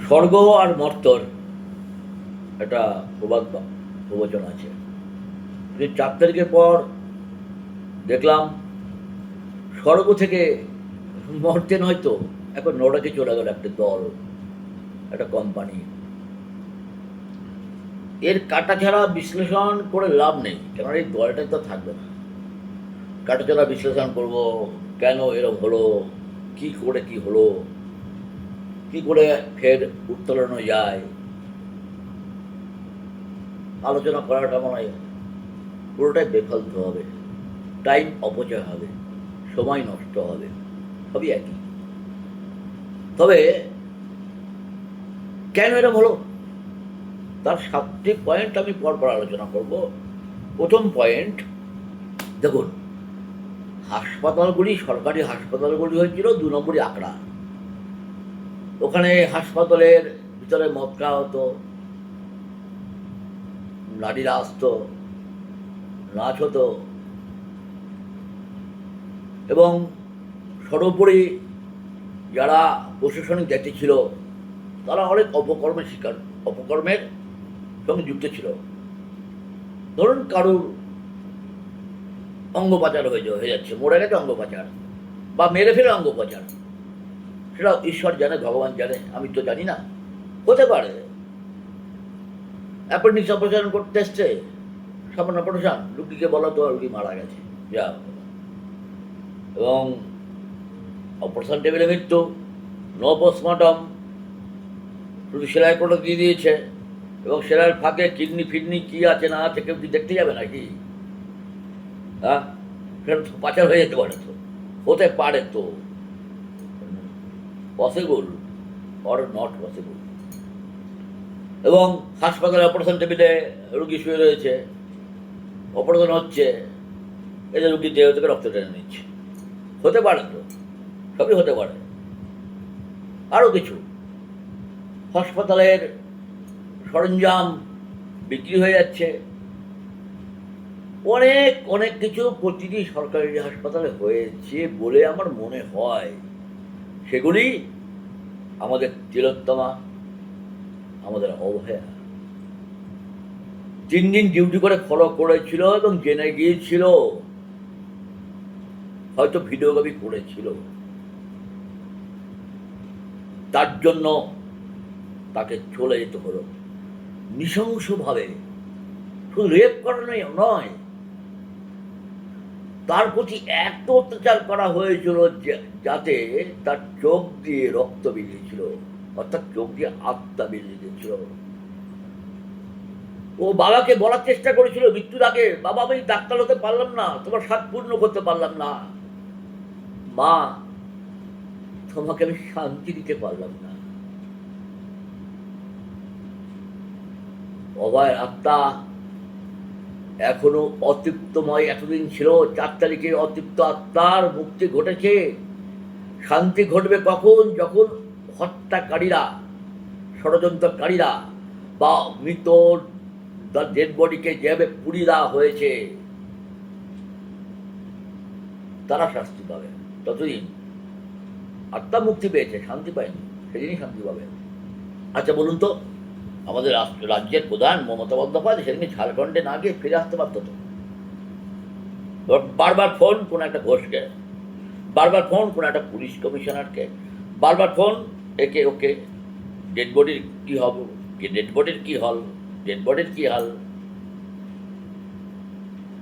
স্বর্গ আর মর্ত্যর একটা প্রবচন আছে। 4 তারিখের পর দেখলাম স্বর্গ থেকে মর্তে নয়তো এখন নরকে চলে গেল একটা দল, একটা কোম্পানি। এর কাটাছাড়া বিশ্লেষণ করে লাভ নেই, কেননা এই দলটাই তো থাকবে না। কাটাছাড়া বিশ্লেষণ করব, কেন এরকম হলো, কি করে কি হলো, কি করে ফের উত্তোলনো যায়, আলোচনা করাটা মনে হয় পুরোটাই বেফালতু হবে, টাইম অপচয় হবে, সময় নষ্ট হবে, সবই একই। তবে কেন এরকম হলো তার 7টি পয়েন্ট আমি পরপর আলোচনা করব। প্রথম পয়েন্ট, দেখুন, হাসপাতালগুলি, সরকারি হাসপাতালগুলি হয়েছিল 2 নম্বরই আঁকড়া। ওখানে হাসপাতালের ভিতরে মদ খাওয়া হতো, নারীরা আসতো, নাচ হতো, এবং সর্বোপরি যারা প্রশাসনিক দায়িত্বে ছিল তারা অনেক অপকর্মের সঙ্গে যুক্ত ছিল। ধরুন কারুর অঙ্গ পাচার হয়ে যাচ্ছে, মরে গেছে অঙ্গ পাচার, বা মেরে ফেলে অঙ্গ পাচার, সেটা ঈশ্বর জানে, ভগবান জানে, আমি তো জানি না, হতে পারে। অ্যাপেন্ডিক্স অপারেশন করতে এসছে, সামান্য অপারেশন, রুগীকে বলা তো রুগী মারা গেছে, যা, এবং অপারেশন টেবিলে মৃত্যু, নো পোস্টমর্টম, শুধু সেলাই করে দিয়ে দিয়েছে, এবং সেলাইয়ের ফাঁকে কিডনি ফিডনি কি আছে না আছে কেউ কি দেখতে যাবে নাকি? হ্যাঁ, সেটা তো পাচার হয়ে যেতে পারে, তো হতে পারে, তো পসিবল অর নট পসিবল। এবং হাসপাতালে অপারেশন টেবিলে রুগী শুয়ে রয়েছে, অপারেশন হচ্ছে, এই যে রুগীর দেহ থেকে রক্ত টেনে নিচ্ছে, হতে পারে, তো সবই হতে পারে। আরও কিছু, হাসপাতালের সরঞ্জাম বিক্রি হয়ে যাচ্ছে, অনেক অনেক কিছু প্রতিটি সরকারি হাসপাতালে হয়েছে বলে আমার মনে হয়। সেগুলি আমাদের তিলোত্তমা, আমাদের অবহেলা। 3 দিন ডিউটি করে ফলো করেছিল এবং জেনে গিয়েছিল, হয়তো ভিডিওগ্রাফি করেছিল, তার জন্য তাকে চলে যেতে হলো নৃশংসভাবে। শুধু রেপ করানো নয়, তার প্রতি এত অত্যাচার করা হয়েছিল যাতে তার চোখ দিয়ে রক্ত বেরিয়েছিল, অর্থাৎ চোখ দিয়ে আত্মা বেরিয়ে গেছিল। ও বাবাকে বলার চেষ্টা করেছিল মৃত্যুর আগে, বাবা আমি ডাক্তার হতে পারলাম না, তোমার স্বাদ পূর্ণ করতে পারলাম না, মা তোমাকে আমি শান্তি দিতে পারলাম না। অভয় আত্মা এখনো অতৃপ্তময়, এতদিন ছিল, 4 তারিখে অতৃপ্ত আত্মার মুক্তি ঘটেছে। শান্তি ঘটবে কখন? যখন হত্যাকারীরা, ষড়যন্ত্রকারীরা বা মৃত ডেড বডিকে যেভাবে পুড়িয়ে দেওয়া হয়েছে তারা শাস্তি পাবে। ততদিন আত্মা মুক্তি পেয়েছে, শান্তি পায়নি, সেদিনই শান্তি পাবে। আচ্ছা বলুন তো, আমাদের রাজ্যের প্রধান মমতা বন্দ্যোপাধ্যায় সেদিন ঝাড়খণ্ডে না গিয়ে ফিরে আসতে পারত তো। বারবার ফোন কোন একটা ঘোষকে, বারবার ফোন কোন একটা পুলিশ কমিশনারকে, বারবার ফোন একে ওকে, ডেড বডির কি হবে, ডেড বডির কি হল, ডেড বডির কি হাল।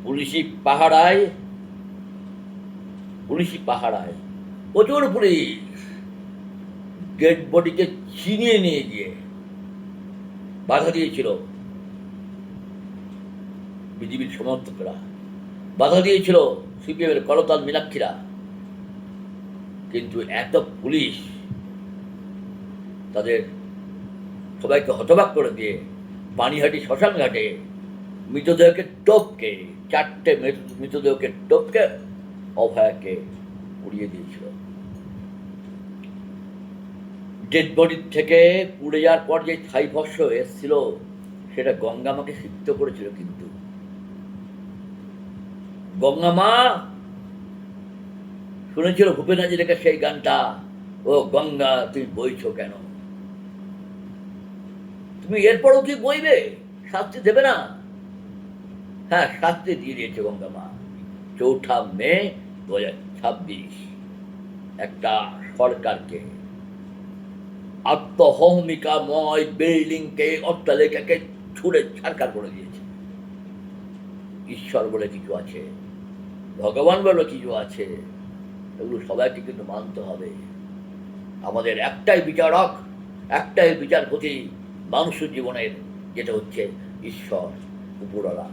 পুলিশি পাহারায় প্রচুর পুলিশ ডেড বডিকে ছিনিয়ে নিয়ে গিয়ে বাধা দিয়েছিল। বিজেপির সমর্থকরা বাধা দিয়েছিল, সিপিএমের করতাল মীনাক্ষীরা, কিন্তু এত পুলিশ তাদের সবাইকে হতবাক করে দিয়ে পানিহাটি শ্মশান ঘাটে মৃতদেহকে টপকে, 4টে মৃতদেহকে টপকে অভয়াকে পুড়িয়ে দিয়েছিল। ডেড বডির থেকে পুড়ে যাওয়ার পর যে ছাই ভস্য এসেছিল সেটা গঙ্গা মাকে সিক্ত করেছিল। কিন্তু গঙ্গা মা শুনেছিল ভূপেন হাজারিকার সেই গানটা, ও গঙ্গা তুমি বইছো কেন, তুমি এরপরও কি বইবে? শাস্তি দেবে না? হ্যাঁ, শাস্তি দিয়ে দিয়েছে গঙ্গা মা। ৪ মে ২০২৬ একটা সরকারকে, আত্মহমিকাময় বিল্ডিংকে, অট্টালিকাকে ছুঁড়ে ছারখার করে দিয়েছে। ঈশ্বর বলে কিছু আছে, ভগবান বলে কিছু আছে, এগুলো সবাইকে কিন্তু মানতে হবে। আমাদের একটাই বিচারক, একটাই বিচারপতি মানুষের জীবনের, যেটা হচ্ছে ঈশ্বর, উপরওয়ালা।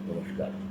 নমস্কার।